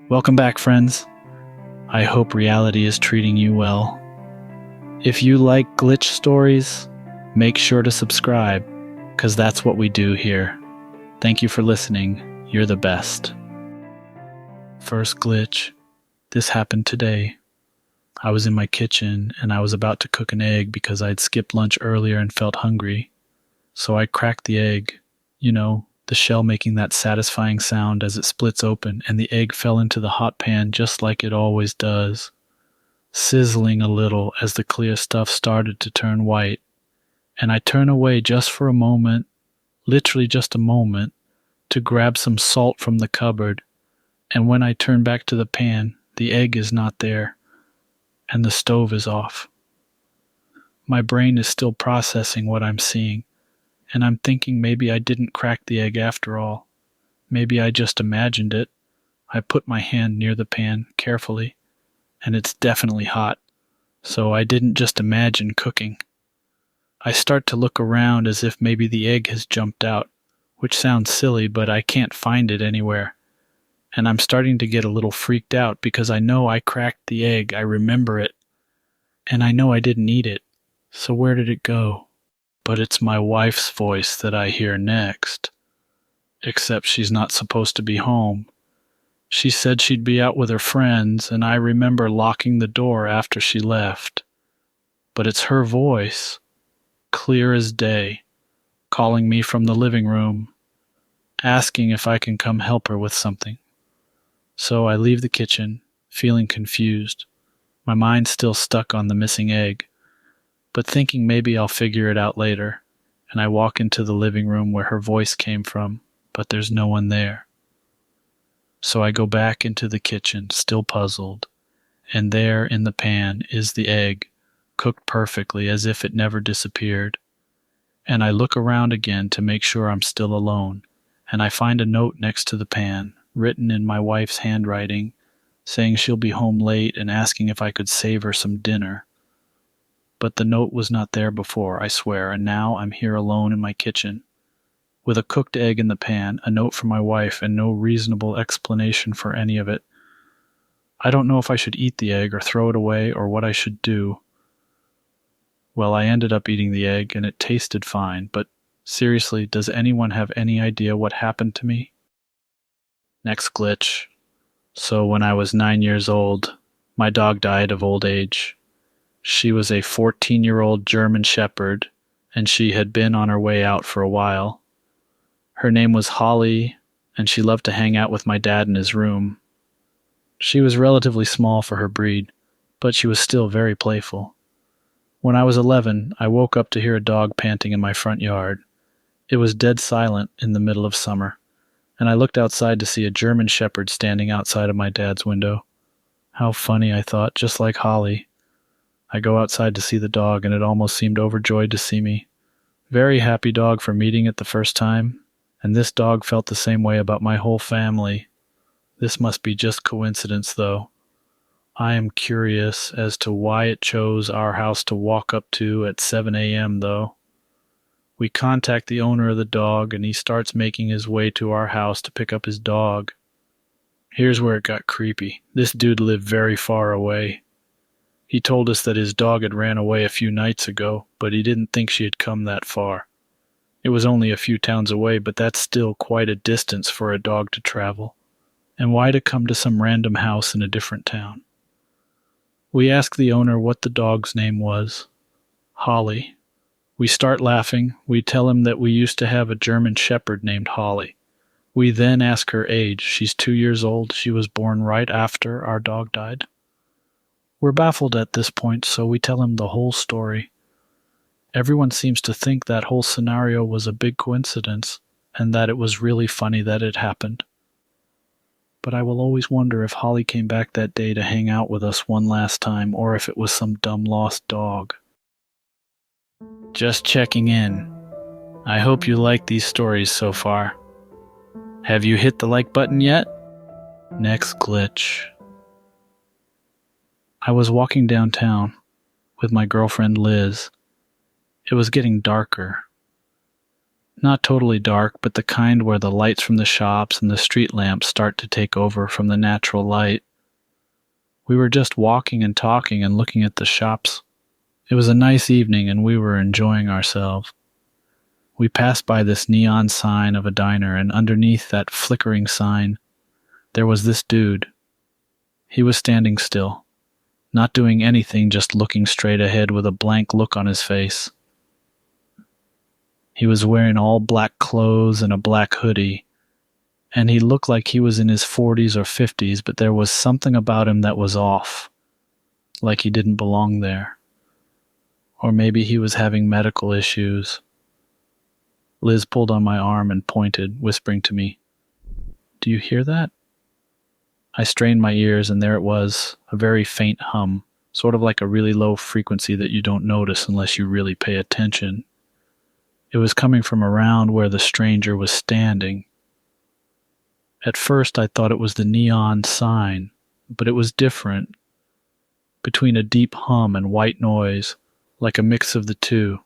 Welcome back, friends. I hope reality is treating you well. If you like glitch stories, make sure to subscribe, because that's what we do here. Thank you for listening. You're the best. First glitch. This happened today. I was in my kitchen and I was about to cook an egg because I'd skipped lunch earlier and felt hungry. So I cracked the egg, the shell making that satisfying sound as it splits open, and the egg fell into the hot pan just like it always does, sizzling a little as the clear stuff started to turn white. And I turn away just for a moment, literally just a moment, to grab some salt from the cupboard, and when I turn back to the pan, the egg is not there, and the stove is off. My brain is still processing what I'm seeing, and I'm thinking maybe I didn't crack the egg after all. Maybe I just imagined it. I put my hand near the pan carefully, and it's definitely hot, so I didn't just imagine cooking. I start to look around as if maybe the egg has jumped out, which sounds silly, but I can't find it anywhere. And I'm starting to get a little freaked out because I know I cracked the egg, I remember it, and I know I didn't eat it. So where did it go? But it's my wife's voice that I hear next. Except she's not supposed to be home. She said she'd be out with her friends, and I remember locking the door after she left. But it's her voice, clear as day, calling me from the living room, asking if I can come help her with something. So I leave the kitchen, feeling confused, my mind still stuck on the missing egg, but thinking maybe I'll figure it out later, and I walk into the living room where her voice came from, but there's no one there. So I go back into the kitchen, still puzzled, and there in the pan is the egg, cooked perfectly as if it never disappeared. And I look around again to make sure I'm still alone, and I find a note next to the pan, written in my wife's handwriting, saying she'll be home late and asking if I could save her some dinner. But the note was not there before, I swear, and now I'm here alone in my kitchen, with a cooked egg in the pan, a note from my wife, and no reasonable explanation for any of it. I don't know if I should eat the egg or throw it away or what I should do. Well, I ended up eating the egg, and it tasted fine, but seriously, does anyone have any idea what happened to me? Next glitch. So when I was 9 years old, my dog died of old age. She was a 14-year-old German Shepherd, and she had been on her way out for a while. Her name was Holly, and she loved to hang out with my dad in his room. She was relatively small for her breed, but she was still very playful. When I was 11, I woke up to hear a dog panting in my front yard. It was dead silent in the middle of summer, and I looked outside to see a German Shepherd standing outside of my dad's window. How funny, I thought, just like Holly. I go outside to see the dog, and it almost seemed overjoyed to see me. Very happy dog for meeting it the first time, and this dog felt the same way about my whole family. This must be just coincidence, though. I am curious as to why it chose our house to walk up to at 7 a.m., though. We contact the owner of the dog, and he starts making his way to our house to pick up his dog. Here's where it got creepy. This dude lived very far away. He told us that his dog had ran away a few nights ago, but he didn't think she had come that far. It was only a few towns away, but that's still quite a distance for a dog to travel. And why to come to some random house in a different town? We ask the owner what the dog's name was. Holly. We start laughing. We tell him that we used to have a German Shepherd named Holly. We then ask her age. She's 2 years old. She was born right after our dog died. We're baffled at this point, so we tell him the whole story. Everyone seems to think that whole scenario was a big coincidence, and that it was really funny that it happened. But I will always wonder if Holly came back that day to hang out with us one last time, or if it was some dumb lost dog. Just checking in. I hope you like these stories so far. Have you hit the like button yet? Next glitch. I was walking downtown with my girlfriend Liz. It was getting darker. Not totally dark, but the kind where the lights from the shops and the street lamps start to take over from the natural light. We were just walking and talking and looking at the shops. It was a nice evening and we were enjoying ourselves. We passed by this neon sign of a diner, and underneath that flickering sign, there was this dude. He was standing still, not doing anything, just looking straight ahead with a blank look on his face. He was wearing all black clothes and a black hoodie, and he looked like he was in his 40s or 50s, but there was something about him that was off, like he didn't belong there. Or maybe he was having medical issues. Liz pulled on my arm and pointed, whispering to me, "Do you hear that?" I strained my ears, and there it was, a very faint hum, sort of like a really low frequency that you don't notice unless you really pay attention. It was coming from around where the stranger was standing. At first I thought it was the neon sign, but it was different, between a deep hum and white noise, like a mix of the two.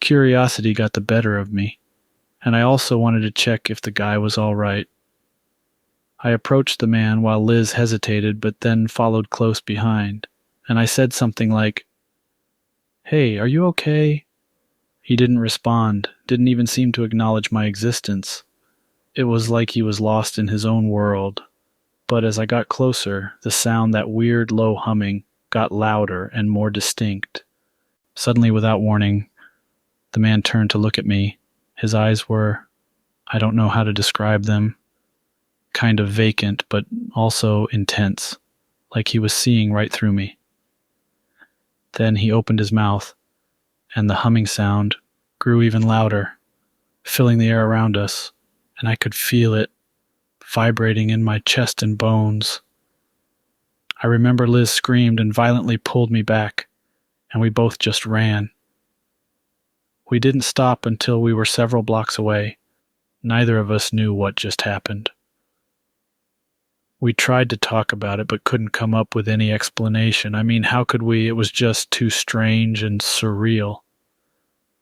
Curiosity got the better of me, and I also wanted to check if the guy was all right. I approached the man while Liz hesitated, but then followed close behind, and I said something like, "Hey, are you okay?" He didn't respond, didn't even seem to acknowledge my existence. It was like he was lost in his own world. But as I got closer, the sound, that weird low humming, got louder and more distinct. Suddenly, without warning, the man turned to look at me. His eyes were, I don't know how to describe them, kind of vacant, but also intense, like he was seeing right through me. Then he opened his mouth, and the humming sound grew even louder, filling the air around us, and I could feel it vibrating in my chest and bones. I remember Liz screamed and violently pulled me back, and we both just ran. We didn't stop until we were several blocks away. Neither of us knew what just happened. We tried to talk about it, but couldn't come up with any explanation. I mean, how could we? It was just too strange and surreal.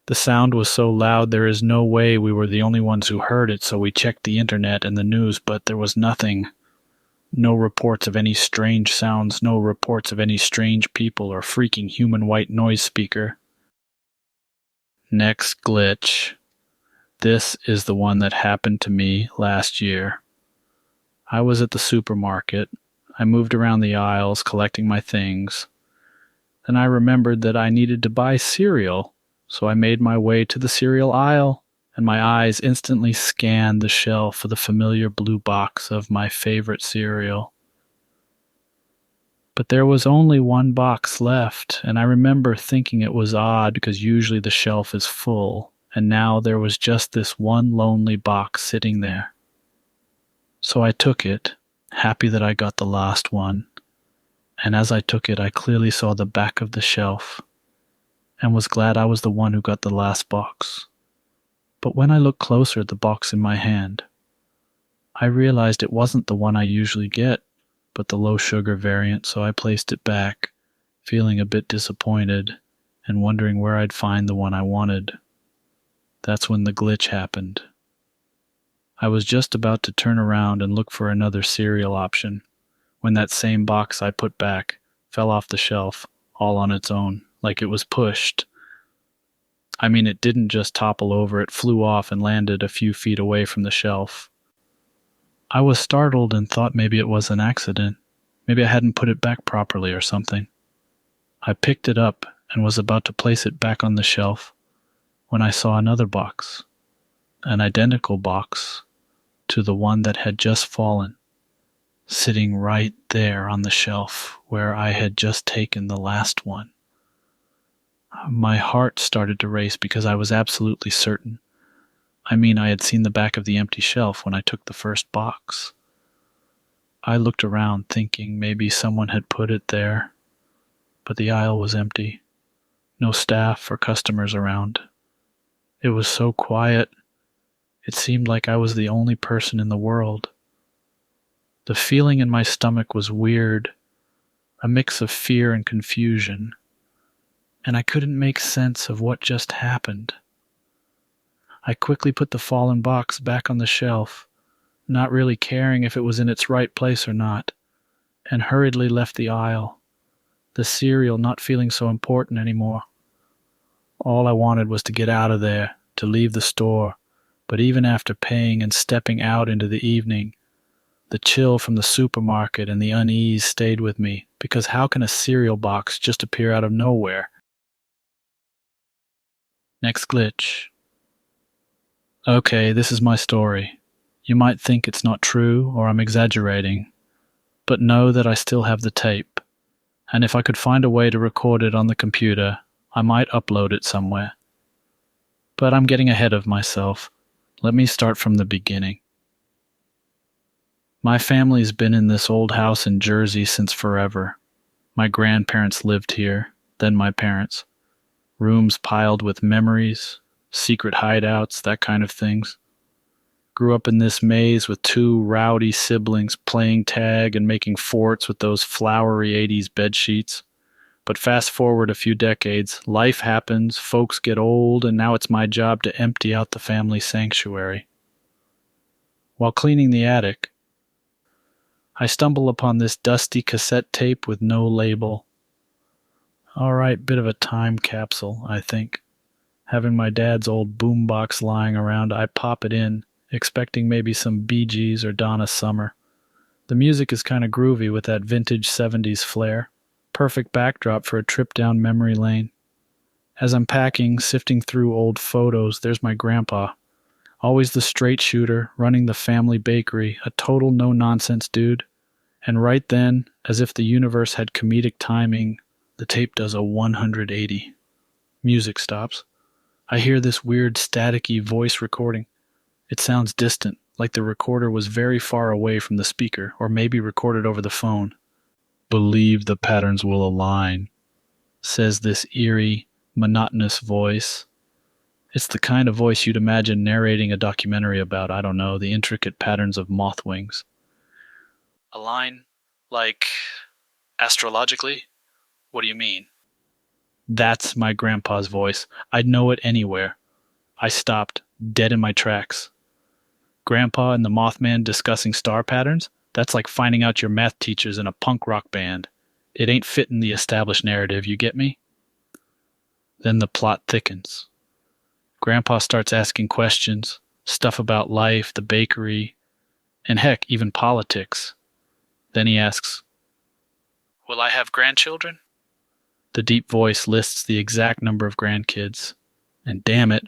The sound was so loud there is no way we were the only ones who heard it, so we checked the internet and the news, but there was nothing. No reports of any strange sounds, no reports of any strange people or freaking human white noise speaker. Next glitch. This is the one that happened to me last year. I was at the supermarket. I moved around the aisles collecting my things. Then I remembered that I needed to buy cereal, so I made my way to the cereal aisle, and my eyes instantly scanned the shelf for the familiar blue box of my favorite cereal. But there was only one box left, and I remember thinking it was odd because usually the shelf is full, and now there was just this one lonely box sitting there. So I took it, happy that I got the last one, and as I took it I clearly saw the back of the shelf, and was glad I was the one who got the last box. But when I looked closer at the box in my hand, I realized it wasn't the one I usually get, but the low-sugar variant, so I placed it back, feeling a bit disappointed, and wondering where I'd find the one I wanted. That's when the glitch happened. I was just about to turn around and look for another cereal option, when that same box I put back fell off the shelf, all on its own, like it was pushed. I mean, it didn't just topple over, it flew off and landed a few feet away from the shelf. I was startled and thought maybe it was an accident. Maybe I hadn't put it back properly or something. I picked it up and was about to place it back on the shelf when I saw another box, an identical box to the one that had just fallen, sitting right there on the shelf where I had just taken the last one. My heart started to race because I was absolutely certain. I mean, I had seen the back of the empty shelf when I took the first box. I looked around thinking maybe someone had put it there, but the aisle was empty. No staff or customers around. It was so quiet. It seemed like I was the only person in the world. The feeling in my stomach was weird, a mix of fear and confusion, and I couldn't make sense of what just happened. I quickly put the fallen box back on the shelf, not really caring if it was in its right place or not, and hurriedly left the aisle, the cereal not feeling so important anymore. All I wanted was to get out of there, to leave the store, but even after paying and stepping out into the evening, the chill from the supermarket and the unease stayed with me, because how can a cereal box just appear out of nowhere? Next glitch. Okay, this is my story. You might think it's not true or I'm exaggerating, but know that I still have the tape, and if I could find a way to record it on the computer, I might upload it somewhere. But I'm getting ahead of myself. Let me start from the beginning. My family's been in this old house in Jersey since forever. My grandparents lived here, then my parents. Rooms piled with memories, secret hideouts, that kind of things. Grew up in this maze with two rowdy siblings playing tag and making forts with those flowery 80s bedsheets. But fast forward a few decades, life happens, folks get old, and now it's my job to empty out the family sanctuary. While cleaning the attic, I stumble upon this dusty cassette tape with no label. All right, bit of a time capsule, I think. Having my dad's old boombox lying around, I pop it in, expecting maybe some Bee Gees or Donna Summer. The music is kind of groovy with that vintage 70s flair. Perfect backdrop for a trip down memory lane. As I'm packing, sifting through old photos, there's my grandpa. Always the straight shooter, running the family bakery, a total no-nonsense dude. And right then, as if the universe had comedic timing, the tape does a 180. Music stops. I hear this weird staticky voice recording. It sounds distant, like the recorder was very far away from the speaker, or maybe recorded over the phone. Believe the patterns will align, says this eerie, monotonous voice. It's the kind of voice you'd imagine narrating a documentary about, I don't know, the intricate patterns of moth wings. Align? Like, astrologically? What do you mean? That's my grandpa's voice. I'd know it anywhere. I stopped, dead in my tracks. Grandpa and the Mothman discussing star patterns? That's like finding out your math teacher's in a punk rock band. It ain't fitting the established narrative, you get me? Then the plot thickens. Grandpa starts asking questions, stuff about life, the bakery, and heck, even politics. Then he asks, "Will I have grandchildren?" The deep voice lists the exact number of grandkids, and damn it,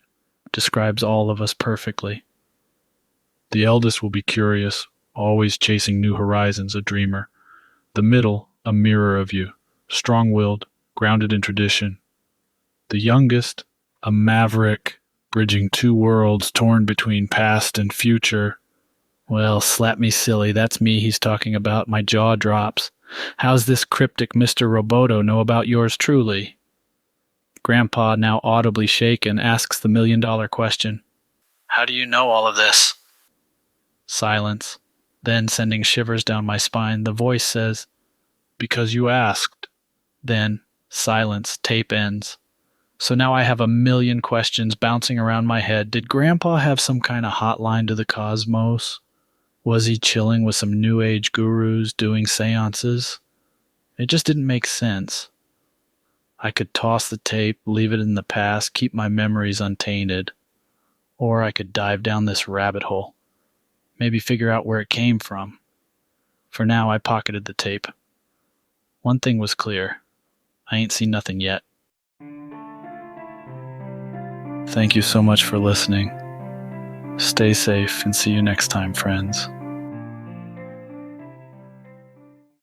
describes all of us perfectly. The eldest will be curious, always chasing new horizons, a dreamer. The middle, a mirror of you, strong-willed, grounded in tradition. The youngest, a maverick, bridging two worlds torn between past and future. Well, slap me silly, that's me he's talking about. My jaw drops. How's this cryptic Mr. Roboto know about yours truly? Grandpa, now audibly shaken, asks the million-dollar question. How do you know all of this? Silence. Then, sending shivers down my spine, the voice says, "Because you asked." Then, silence. Tape ends. So now I have a million questions bouncing around my head. Did Grandpa have some kind of hotline to the cosmos? Was he chilling with some new age gurus doing seances? It just didn't make sense. I could toss the tape, leave it in the past, keep my memories untainted. Or I could dive down this rabbit hole. Maybe figure out where it came from. For now, I pocketed the tape. One thing was clear. I ain't seen nothing yet. Thank you so much for listening. Stay safe and see you next time, friends.